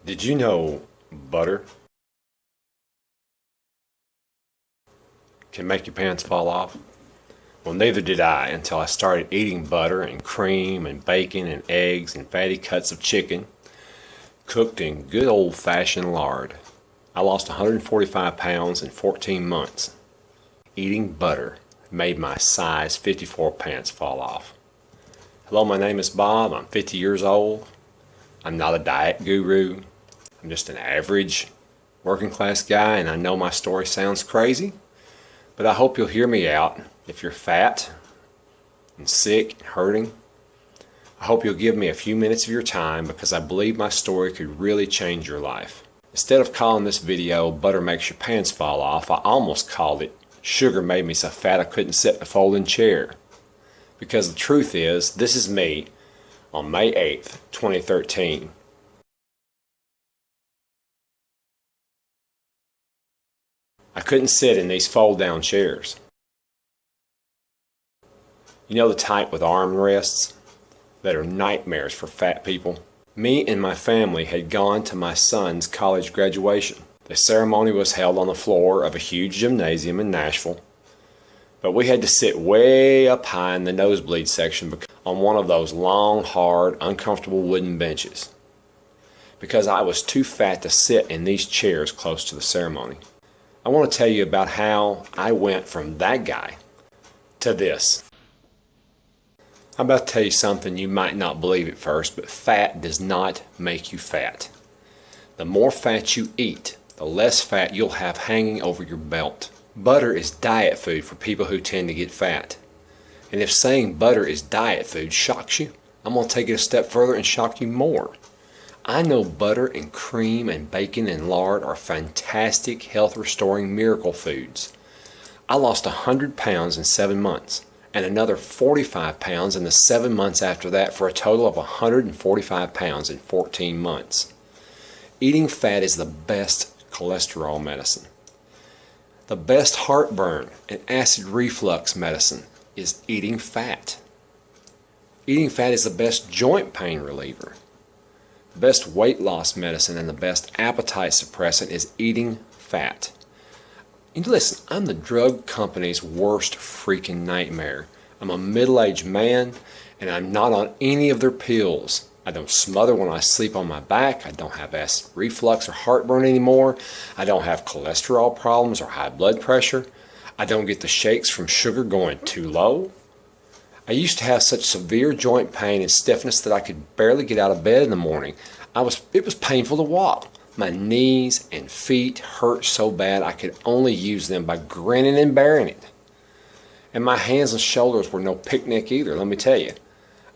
Did you know butter can make your pants fall off? Well, neither did I until I started eating butter and cream and bacon and eggs and fatty cuts of chicken cooked in good old-fashioned lard. I lost 145 pounds in 14 months. Eating butter made my size 54 pants fall off. Hello, my name is Bob. I'm 50 years old. I'm not a diet guru. I'm just an average working class guy, and I know my story sounds crazy, but I hope you'll hear me out. If you're fat and sick and hurting, I hope you'll give me a few minutes of your time, because I believe my story could really change your life. Instead of calling this video "Butter Makes Your Pants Fall Off," I almost called it "Sugar Made Me So Fat I Couldn't Sit in a Folding Chair." Because the truth is, this is me on May 8th, 2013. I couldn't sit in these fold-down chairs. You know, the type with armrests that are nightmares for fat people? Me and my family had gone to my son's college graduation. The ceremony was held on the floor of a huge gymnasium in Nashville, but we had to sit way up high in the nosebleed section on one of those long, hard, uncomfortable wooden benches, because I was too fat to sit in these chairs close to the ceremony. I want to tell you about how I went from that guy to this. I'm about to tell you something you might not believe at first, but fat does not make you fat. The more fat you eat, the less fat you'll have hanging over your belt. Butter is diet food for people who tend to get fat. And if saying butter is diet food shocks you, I'm going to take it a step further and shock you more. I know butter and cream and bacon and lard are fantastic, health-restoring miracle foods. I lost 100 pounds in 7 months, and another 45 pounds in the 7 months after that, for a total of 145 pounds in 14 months. Eating fat is the best cholesterol medicine. The best heartburn and acid reflux medicine is eating fat. Eating fat is the best joint pain reliever. The best weight loss medicine and the best appetite suppressant is eating fat. And listen, I'm the drug company's worst freaking nightmare. I'm a middle-aged man, and I'm not on any of their pills. I don't smother when I sleep on my back. I don't have acid reflux or heartburn anymore. I don't have cholesterol problems or high blood pressure. I don't get the shakes from sugar going too low. I used to have such severe joint pain and stiffness that I could barely get out of bed in the morning. It was painful to walk. My knees and feet hurt so bad I could only use them by grinning and bearing it. And my hands and shoulders were no picnic either, let me tell you.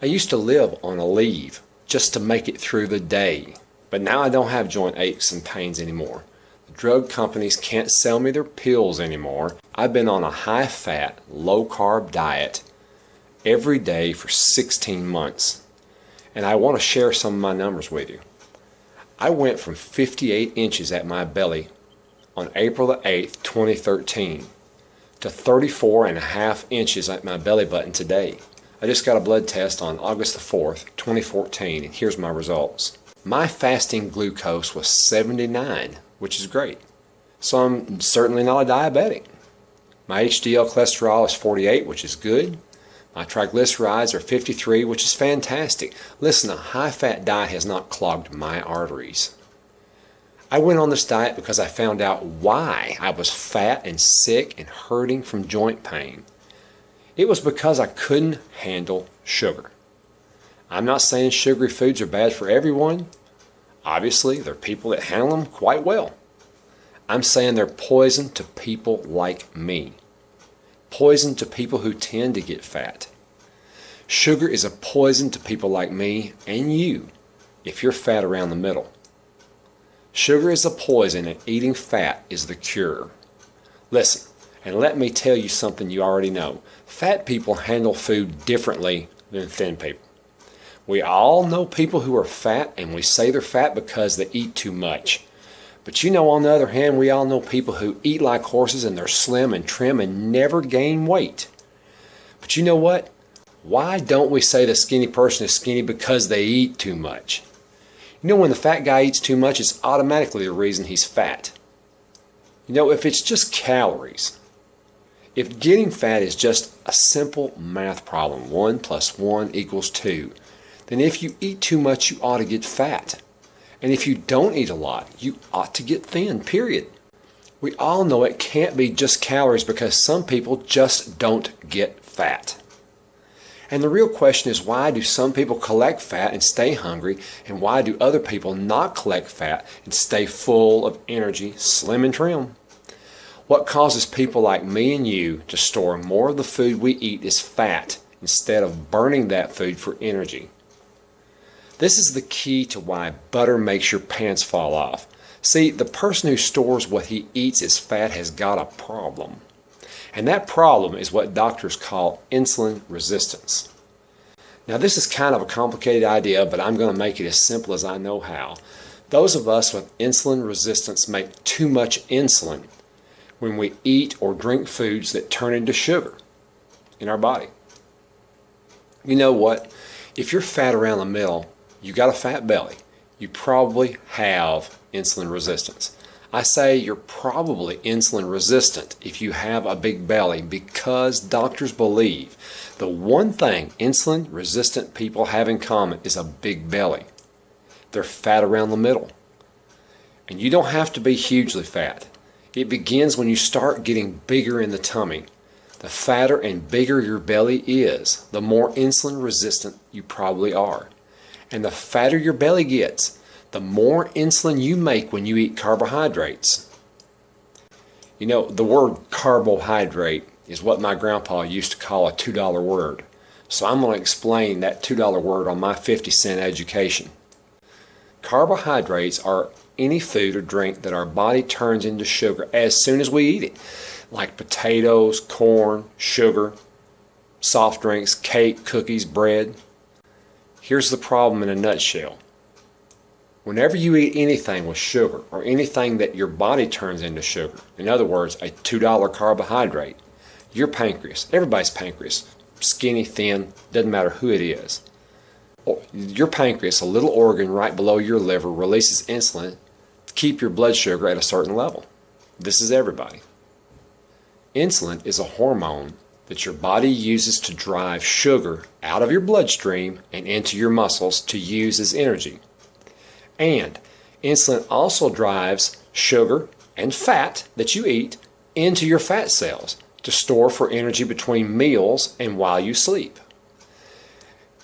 I used to live on a leave just to make it through the day. But now I don't have joint aches and pains anymore. The drug companies can't sell me their pills anymore. I've been on a high-fat, low-carb diet every day for 16 months. And I want to share some of my numbers with you. I went from 58 inches at my belly on April the 8th, 2013 to 34.5 inches at my belly button today. I just got a blood test on August the 4th, 2014, and here's my results. My fasting glucose was 79, which is great. So I'm certainly not a diabetic. My HDL cholesterol is 48, which is good. My triglycerides are 53, which is fantastic. Listen, a high-fat diet has not clogged my arteries. I went on this diet because I found out why I was fat and sick and hurting from joint pain. It was because I couldn't handle sugar. I'm not saying sugary foods are bad for everyone. Obviously, there are people that handle them quite well. I'm saying they're poison to people like me. Poison to people who tend to get fat. Sugar is a poison to people like me and you if you're fat around the middle. Sugar is a poison, and eating fat is the cure. Listen, and let me tell you something you already know. Fat people handle food differently than thin people. We all know people who are fat, and we say they're fat because they eat too much. But you know, on the other hand, we all know people who eat like horses and they're slim and trim and never gain weight. But you know what? Why don't we say the skinny person is skinny? Because they eat too much. You know, when the fat guy eats too much, it's automatically the reason he's fat. You know, if it's just calories, if getting fat is just a simple math problem, 1 + 1 = 2, then if you eat too much, you ought to get fat. And if you don't eat a lot, you ought to get thin, period. We all know it can't be just calories because some people just don't get fat. And the real question is, why do some people collect fat and stay hungry, and why do other people not collect fat and stay full of energy, slim and trim? What causes people like me and you to store more of the food we eat as fat instead of burning that food for energy? This is the key to why butter makes your pants fall off. See, the person who stores what he eats as fat has got a problem. And that problem is what doctors call insulin resistance. Now, this is kind of a complicated idea, but I'm going to make it as simple as I know how. Those of us with insulin resistance make too much insulin when we eat or drink foods that turn into sugar in our body. You know what? If you're fat around the middle, you got a fat belly, you probably have insulin resistance. I say you're probably insulin resistant if you have a big belly, because doctors believe the one thing insulin resistant people have in common is a big belly. They're fat around the middle. And you don't have to be hugely fat. It begins when you start getting bigger in the tummy. The fatter and bigger your belly is, the more insulin resistant you probably are. And the fatter your belly gets, the more insulin you make when you eat carbohydrates. You know, the word carbohydrate is what my grandpa used to call a $2 word. So I'm going to explain that $2 word on my 50-cent education. Carbohydrates are any food or drink that our body turns into sugar as soon as we eat it, like potatoes, corn, sugar, soft drinks, cake, cookies, bread. Here's the problem in a nutshell. Whenever you eat anything with sugar, or anything that your body turns into sugar, in other words, a $2 carbohydrate, your pancreas, everybody's pancreas, skinny, thin, doesn't matter who it is, your pancreas, a little organ right below your liver, releases insulin to keep your blood sugar at a certain level. This is everybody. Insulin is a hormone that your body uses to drive sugar out of your bloodstream and into your muscles to use as energy. And insulin also drives sugar and fat that you eat into your fat cells to store for energy between meals and while you sleep.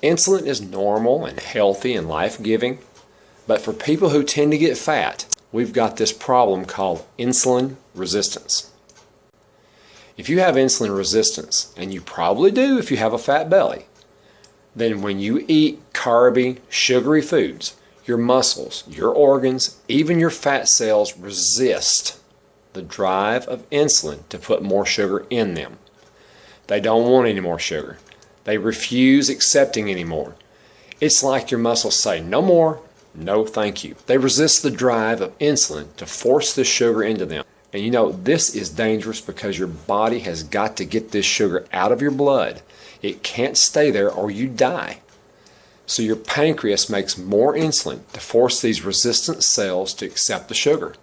Insulin is normal and healthy and life-giving, but for people who tend to get fat, we've got this problem called insulin resistance. If you have insulin resistance, and you probably do if you have a fat belly, then when you eat carby, sugary foods, your muscles, your organs, even your fat cells resist the drive of insulin to put more sugar in them. They don't want any more sugar. They refuse accepting any more. It's like your muscles say, no more, no thank you. They resist the drive of insulin to force the sugar into them. And you know, this is dangerous because your body has got to get this sugar out of your blood. It can't stay there or you die. So your pancreas makes more insulin to force these resistant cells to accept the sugar.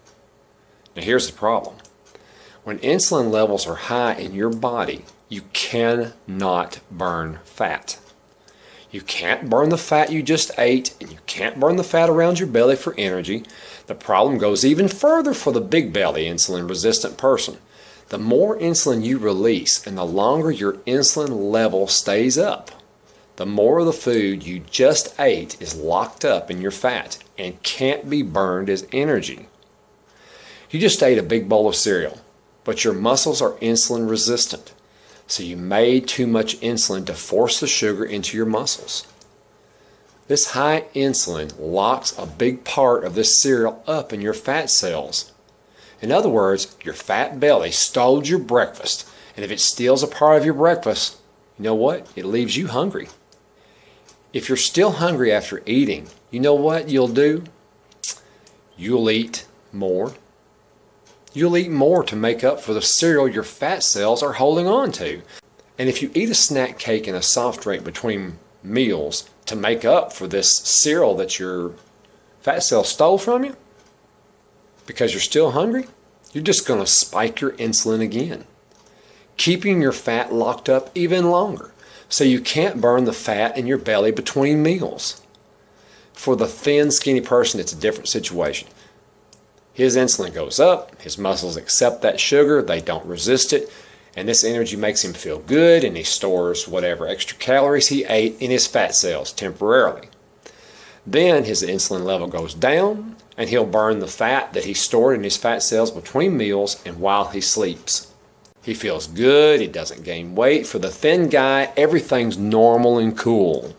Now here's the problem. When insulin levels are high in your body, you cannot burn fat. You can't burn the fat you just ate, and you can't burn the fat around your belly for energy. The problem goes even further for the big belly insulin resistant person. The more insulin you release and the longer your insulin level stays up, the more of the food you just ate is locked up in your fat and can't be burned as energy. You just ate a big bowl of cereal, but your muscles are insulin resistant. So you made too much insulin to force the sugar into your muscles. This high insulin locks a big part of this cereal up in your fat cells. In other words, your fat belly stole your breakfast, and if it steals a part of your breakfast, you know what? It leaves you hungry. If you're still hungry after eating, you know what you'll do? You'll eat more. You'll eat more to make up for the cereal your fat cells are holding on to. And if you eat a snack cake and a soft drink between meals to make up for this cereal that your fat cells stole from you because you're still hungry, you're just going to spike your insulin again, keeping your fat locked up even longer so you can't burn the fat in your belly between meals. For the thin, skinny person, it's a different situation. His insulin goes up, his muscles accept that sugar, they don't resist it, and this energy makes him feel good, and he stores whatever extra calories he ate in his fat cells temporarily. Then his insulin level goes down, and he'll burn the fat that he stored in his fat cells between meals and while he sleeps. He feels good, he doesn't gain weight. For the thin guy, everything's normal and cool.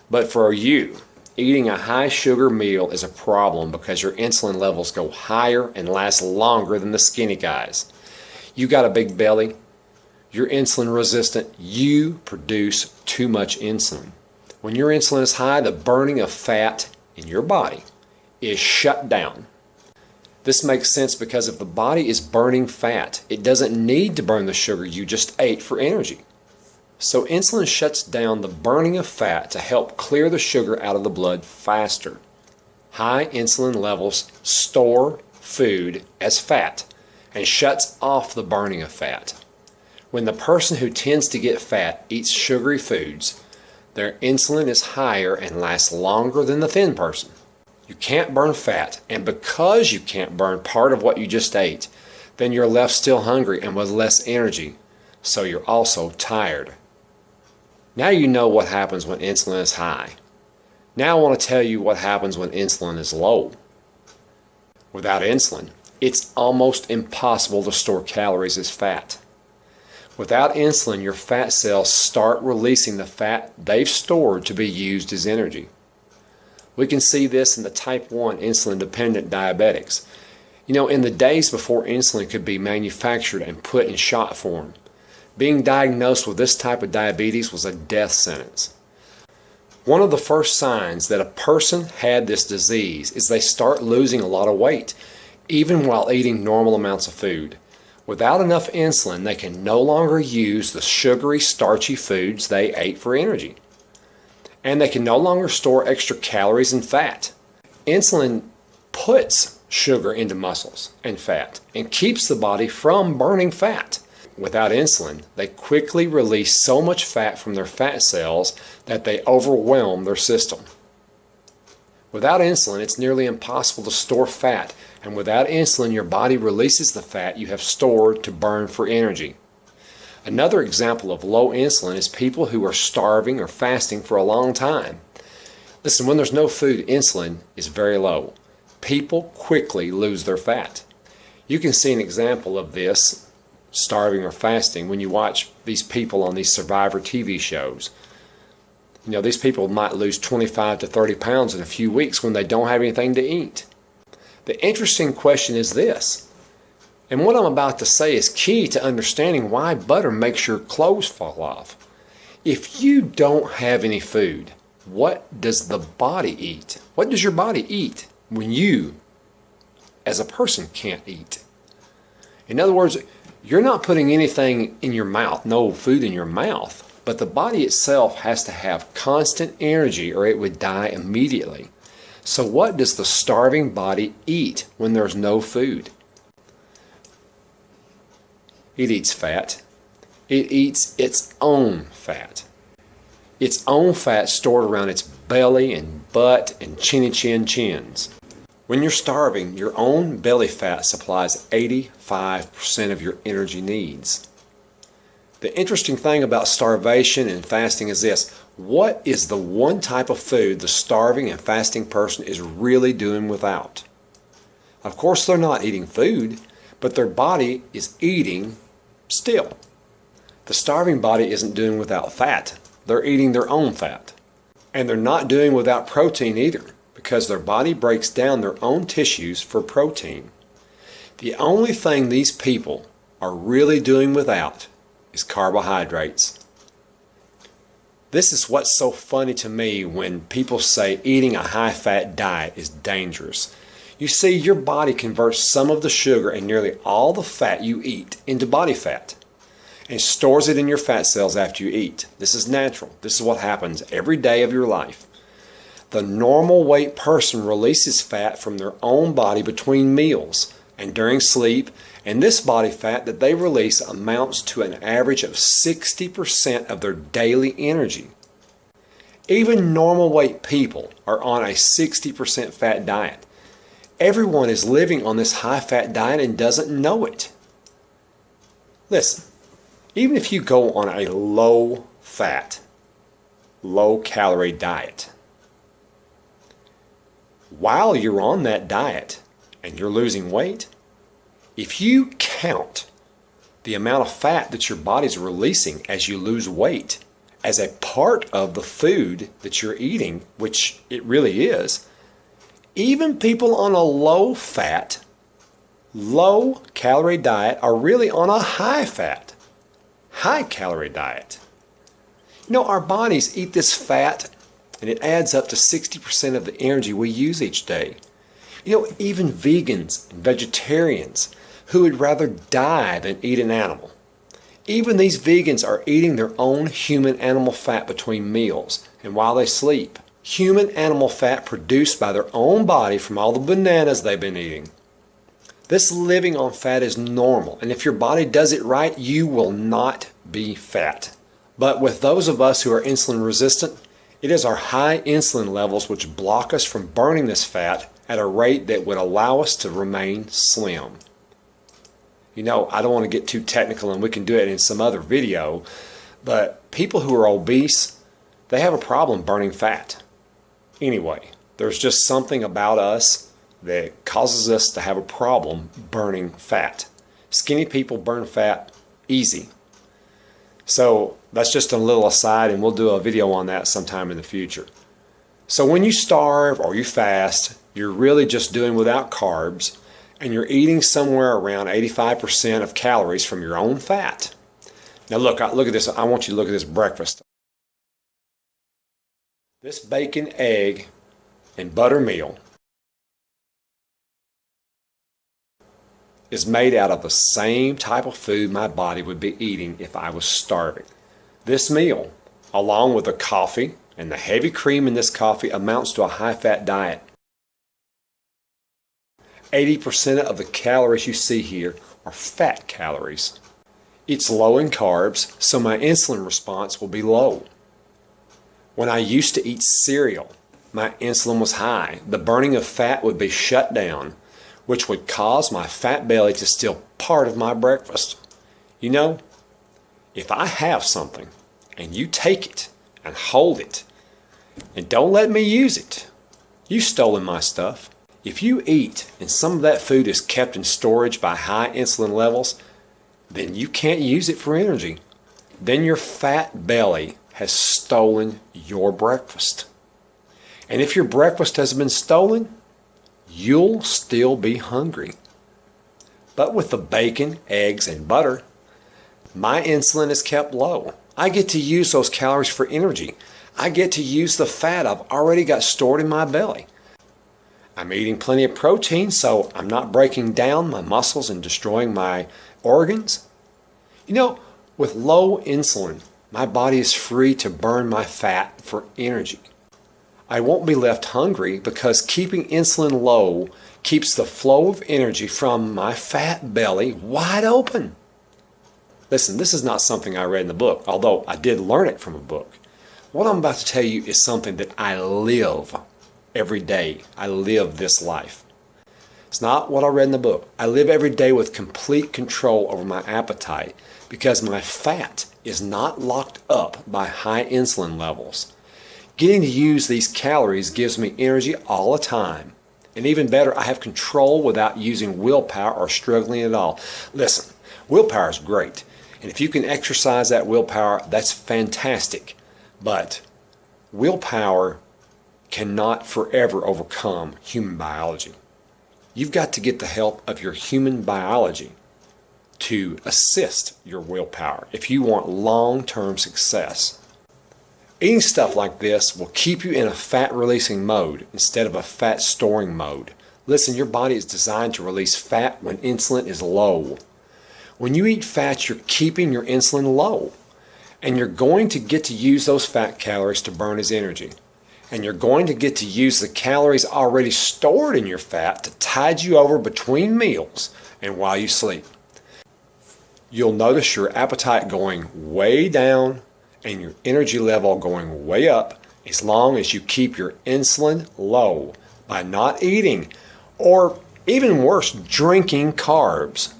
But for you, eating a high sugar meal is a problem because your insulin levels go higher and last longer than the skinny guys. You got a big belly, you're insulin resistant, you produce too much insulin. When your insulin is high, the burning of fat in your body is shut down. This makes sense because if the body is burning fat, it doesn't need to burn the sugar you just ate for energy. So insulin shuts down the burning of fat to help clear the sugar out of the blood faster. High insulin levels store food as fat and shuts off the burning of fat. When the person who tends to get fat eats sugary foods, their insulin is higher and lasts longer than the thin person. You can't burn fat, and because you can't burn part of what you just ate, then you're left still hungry and with less energy, so you're also tired. Now you know what happens when insulin is high. Now I want to tell you what happens when insulin is low. Without insulin, it's almost impossible to store calories as fat. Without insulin, your fat cells start releasing the fat they've stored to be used as energy. We can see this in the type 1 insulin-dependent diabetics. In the days before insulin could be manufactured and put in shot form, being diagnosed with this type of diabetes was a death sentence. One of the first signs that a person had this disease is they start losing a lot of weight, even while eating normal amounts of food. Without enough insulin, they can no longer use the sugary, starchy foods they ate for energy. And they can no longer store extra calories and fat. Insulin puts sugar into muscles and fat and keeps the body from burning fat. Without insulin, they quickly release so much fat from their fat cells that they overwhelm their system. Without insulin, it's nearly impossible to store fat, and without insulin, your body releases the fat you have stored to burn for energy. Another example of low insulin is people who are starving or fasting for a long time. Listen, when there's no food, insulin is very low. People quickly lose their fat. You can see an example of this, starving or fasting, when you watch these people on these Survivor TV shows. These people might lose 25 to 30 pounds in a few weeks when they don't have anything to eat. The interesting question is this, and what I'm about to say is key to understanding why butter makes your clothes fall off. If you don't have any food, what does the body eat? What does your body eat when you, as a person, can't eat? In other words, you're not putting anything in your mouth, no food in your mouth, but the body itself has to have constant energy or it would die immediately. So what does the starving body eat when there's no food? It eats fat. It eats its own fat. Its own fat stored around its belly and butt and chinny chin chins. When you're starving, your own belly fat supplies 85% of your energy needs. The interesting thing about starvation and fasting is this. What is the one type of food the starving and fasting person is really doing without? Of course, they're not eating food, but their body is eating still. The starving body isn't doing without fat. They're eating their own fat. And they're not doing without protein either, because their body breaks down their own tissues for protein. The only thing these people are really doing without is carbohydrates. This is what's so funny to me when people say eating a high-fat diet is dangerous. You see, your body converts some of the sugar and nearly all the fat you eat into body fat and stores it in your fat cells after you eat. This is natural. This is what happens every day of your life. The normal weight person releases fat from their own body between meals and during sleep, and this body fat that they release amounts to an average of 60% of their daily energy. Even normal weight people are on a 60% fat diet. Everyone is living on this high fat diet and doesn't know it. Listen, even if you go on a low fat, low calorie diet, while you're on that diet and you're losing weight, if you count the amount of fat that your body's releasing as you lose weight as a part of the food that you're eating, which it really is, even people on a low fat, low calorie diet are really on a high fat, high calorie diet. You know, our bodies eat this fat and it adds up to 60% of the energy we use each day. You know, even vegans and vegetarians who would rather die than eat an animal, even these vegans are eating their own human animal fat between meals and while they sleep. Human animal fat produced by their own body from all the bananas they've been eating. This living on fat is normal, and if your body does it right, you will not be fat. But with those of us who are insulin resistant, it is our high insulin levels which block us from burning this fat at a rate that would allow us to remain slim. You know, I don't want to get too technical, and we can do it in some other video, but people who are obese, they have a problem burning fat. Anyway, there's just something about us that causes us to have a problem burning fat. Skinny people burn fat easy. So that's just a little aside, and we'll do a video on that sometime in the future. So when you starve or you fast, you're really just doing without carbs, and you're eating somewhere around 85% of calories from your own fat. Now look at this. I want you to look at this breakfast. This bacon, egg, and butter meal is made out of the same type of food my body would be eating if I was starving. This meal, along with the coffee and the heavy cream in this coffee, amounts to a high-fat diet. 80% of the calories you see here are fat calories. It's low in carbs, so my insulin response will be low. When I used to eat cereal, my insulin was high. The burning of fat would be shut down, which would cause my fat belly to steal part of my breakfast. You know, if I have something and you take it and hold it and don't let me use it, you've stolen my stuff. If you eat and some of that food is kept in storage by high insulin levels, then you can't use it for energy. Then your fat belly has stolen your breakfast. And if your breakfast has been stolen, you'll still be hungry. But with the bacon, eggs, and butter, my insulin is kept low. I get to use those calories for energy. I get to use the fat I've already got stored in my belly. I'm eating plenty of protein, so I'm not breaking down my muscles and destroying my organs. You know, with low insulin, my body is free to burn my fat for energy. I won't be left hungry because keeping insulin low keeps the flow of energy from my fat belly wide open. Listen, this is not something I read in the book, although I did learn it from a book. What I'm about to tell you is something that I live every day. I live this life. It's not what I read in the book. I live every day with complete control over my appetite because my fat is not locked up by high insulin levels. Getting to use these calories gives me energy all the time. And even better, I have control without using willpower or struggling at all. Listen, willpower is great. And if you can exercise that willpower, that's fantastic. But willpower cannot forever overcome human biology. You've got to get the help of your human biology to assist your willpower if you want long-term success. Eating stuff like this will keep you in a fat-releasing mode instead of a fat-storing mode. Listen, your body is designed to release fat when insulin is low. When you eat fat, you're keeping your insulin low, and you're going to get to use those fat calories to burn as energy. And you're going to get to use the calories already stored in your fat to tide you over between meals and while you sleep. You'll notice your appetite going way down and your energy level going way up as long as you keep your insulin low by not eating, or even worse, drinking carbs.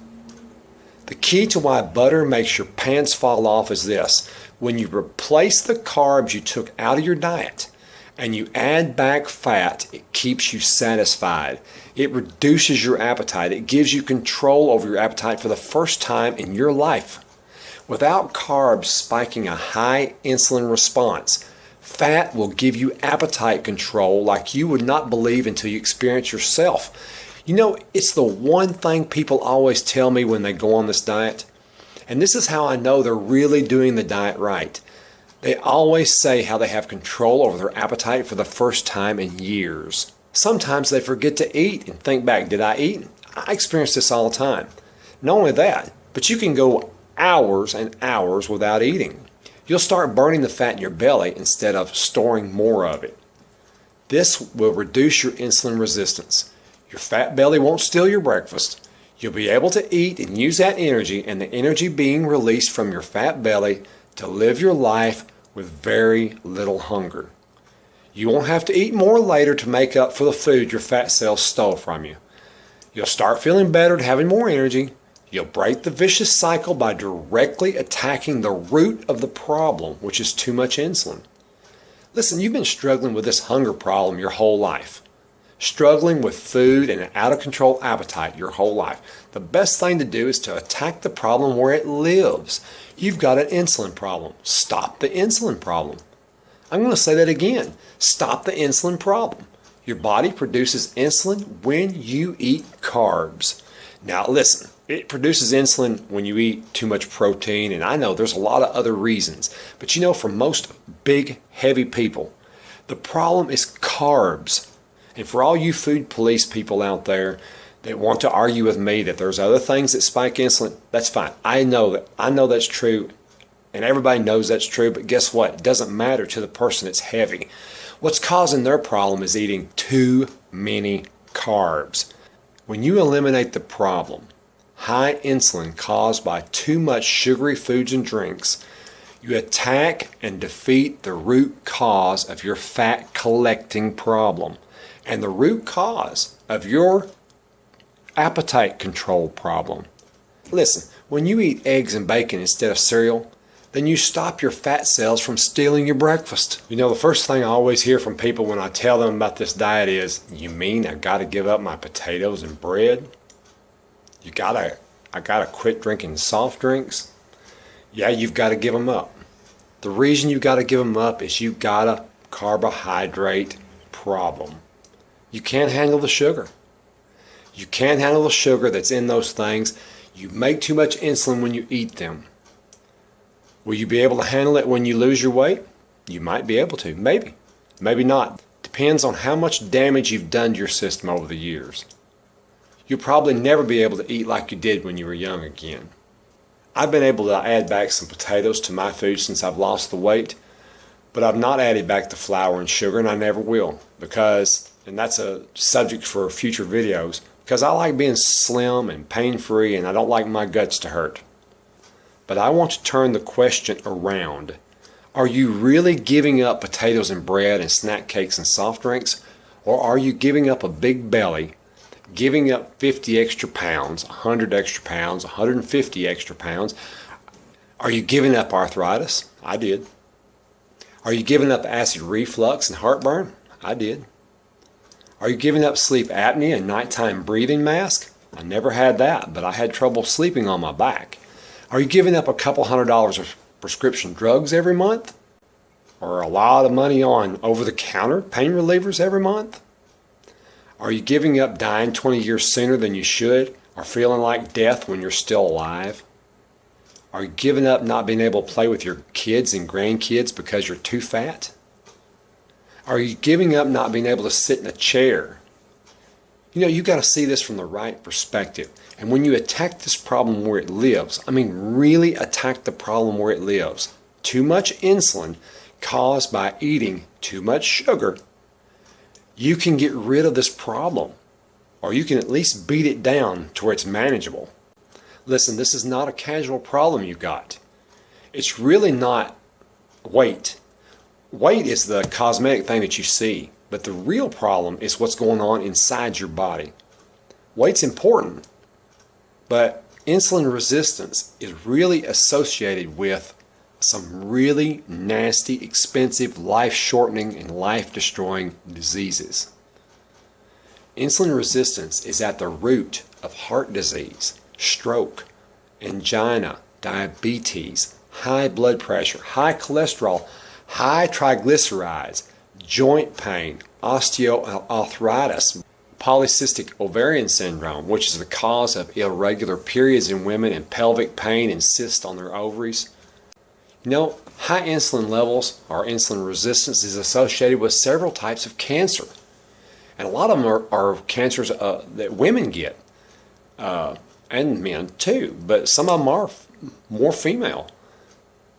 The key to why butter makes your pants fall off is this: when you replace the carbs you took out of your diet and you add back fat, it keeps you satisfied. It reduces your appetite. It gives you control over your appetite for the first time in your life. Without carbs spiking a high insulin response, fat will give you appetite control like you would not believe until you experience yourself. You know, it's the one thing people always tell me when they go on this diet, and this is how I know they're really doing the diet right. They always say how they have control over their appetite for the first time in years. Sometimes they forget to eat and think back, did I eat? I experience this all the time. Not only that, but you can go hours and hours without eating. You'll start burning the fat in your belly instead of storing more of it. This will reduce your insulin resistance. Your fat belly won't steal your breakfast. You'll be able to eat and use that energy, and the energy being released from your fat belly to live your life with very little hunger. You won't have to eat more later to make up for the food your fat cells stole from you. You'll start feeling better and having more energy. You'll break the vicious cycle by directly attacking the root of the problem, which is too much insulin. Listen, you've been struggling with this hunger problem your whole life. Struggling with food and an out-of-control appetite your whole life. The best thing to do is to attack the problem where it lives. You've got an insulin problem. Stop the insulin problem. I'm going to say that again. Stop the insulin problem. Your body produces insulin when you eat carbs. Now listen, it produces insulin when you eat too much protein, and I know there's a lot of other reasons. But you know, for most big, heavy people, the problem is carbs. And for all you food police people out there that want to argue with me that there's other things that spike insulin, that's fine. I know that's true, and everybody knows that's true, but guess what? It doesn't matter to the person that's heavy. What's causing their problem is eating too many carbs. When you eliminate the problem, high insulin caused by too much sugary foods and drinks, you attack and defeat the root cause of your fat collecting problem. And the root cause of your appetite control problem. Listen, when you eat eggs and bacon instead of cereal, then you stop your fat cells from stealing your breakfast. You know, the first thing I always hear from people when I tell them about this diet is, you mean I gotta give up my potatoes and bread? I gotta quit drinking soft drinks? Yeah, you've gotta give them up. The reason you gotta give them up is you've got a carbohydrate problem. You can't handle the sugar. You can't handle the sugar that's in those things. You make too much insulin when you eat them. Will you be able to handle it when you lose your weight? You might be able to. Maybe. Maybe not. Depends on how much damage you've done to your system over the years. You'll probably never be able to eat like you did when you were young again. I've been able to add back some potatoes to my food since I've lost the weight, but I've not added back the flour and sugar, and I never will, because, and that's a subject for future videos, because I like being slim and pain-free, and I don't like my guts to hurt. But I want to turn the question around. Are you really giving up potatoes and bread and snack cakes and soft drinks? Or are you giving up a big belly, giving up 50 extra pounds, 100 extra pounds, 150 extra pounds? Are you giving up arthritis? I did. Are you giving up acid reflux and heartburn? I did. Are you giving up sleep apnea and nighttime breathing mask? I never had that, but I had trouble sleeping on my back. Are you giving up a couple $100 of prescription drugs every month? Or a lot of money on over-the-counter pain relievers every month? Are you giving up dying 20 years sooner than you should, or feeling like death when you're still alive? Are you giving up not being able to play with your kids and grandkids because you're too fat? Are you giving up not being able to sit in a chair? You know, you've got to see this from the right perspective. And when you attack this problem where it lives, I mean really attack the problem where it lives. Too much insulin caused by eating too much sugar, you can get rid of this problem, or you can at least beat it down to where it's manageable. Listen, this is not a casual problem you got. It's really not weight. Weight is the cosmetic thing that you see, but the real problem is what's going on inside your body. Weight's important, but insulin resistance is really associated with some really nasty, expensive, life-shortening and life-destroying diseases. Insulin resistance is at the root of heart disease, stroke, angina, diabetes, high blood pressure, high cholesterol, high triglycerides, joint pain, osteoarthritis, polycystic ovarian syndrome, which is the cause of irregular periods in women, and pelvic pain and cysts on their ovaries. You know, high insulin levels or insulin resistance is associated with several types of cancer. And a lot of them are cancers that women get, and men too, but some of them are more female.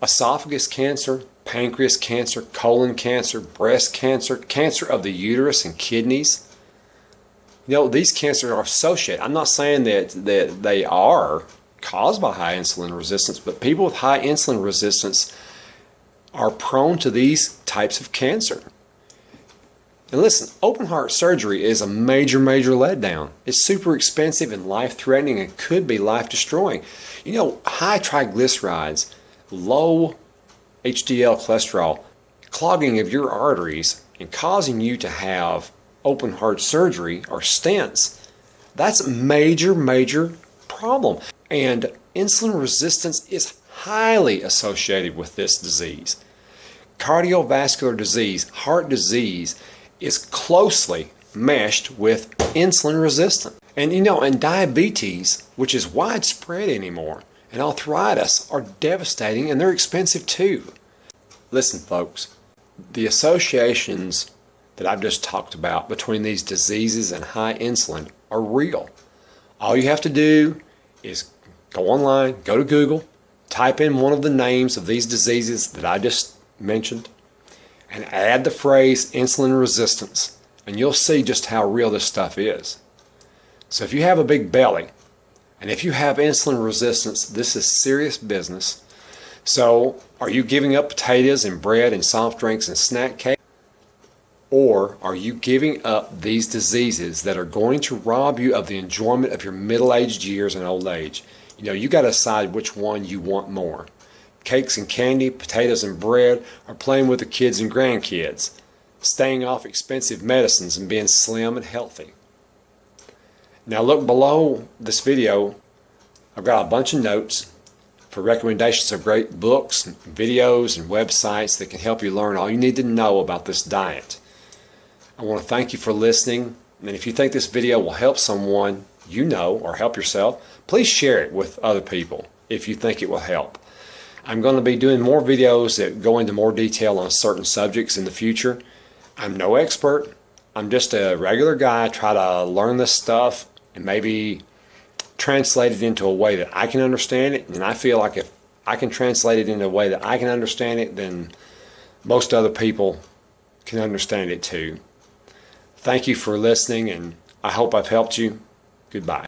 Esophagus cancer, pancreas cancer, colon cancer, breast cancer, cancer of the uterus and kidneys. You know, these cancers are associated. I'm not saying that they are caused by high insulin resistance, but people with high insulin resistance are prone to these types of cancer. And listen, open heart surgery is a major letdown. It's super expensive and life-threatening and could be life-destroying. You know, high triglycerides, low HDL cholesterol, clogging of your arteries and causing you to have open heart surgery or stents, that's a major problem. And insulin resistance is highly associated with this disease. Cardiovascular disease, heart disease, is closely meshed with insulin resistance. And you know, and diabetes, which is widespread anymore, and arthritis are devastating, and they're expensive too. Listen, folks, the associations that I've just talked about between these diseases and high insulin are real. All you have to do is go online, go to Google, type in one of the names of these diseases that I just mentioned, and add the phrase insulin resistance, and you'll see just how real this stuff is. So if you have a big belly, and if you have insulin resistance, this is serious business. So are you giving up potatoes and bread and soft drinks and snack cake? Or are you giving up these diseases that are going to rob you of the enjoyment of your middle-aged years and old age? You know, you got to decide which one you want more. Cakes and candy, potatoes and bread, or playing with the kids and grandkids, staying off expensive medicines and being slim and healthy. Now look below this video. I've got a bunch of notes for recommendations of great books, videos, and websites that can help you learn all you need to know about this diet. I want to thank you for listening, and if you think this video will help someone you know or help yourself, please share it with other people if you think it will help. I'm going to be doing more videos that go into more detail on certain subjects in the future. I'm no expert. I'm just a regular guy trying to learn this stuff and maybe translate it into a way that I can understand it. And I feel like if I can translate it in a way that I can understand it, then most other people can understand it too. Thank you for listening, and I hope I've helped you. Goodbye.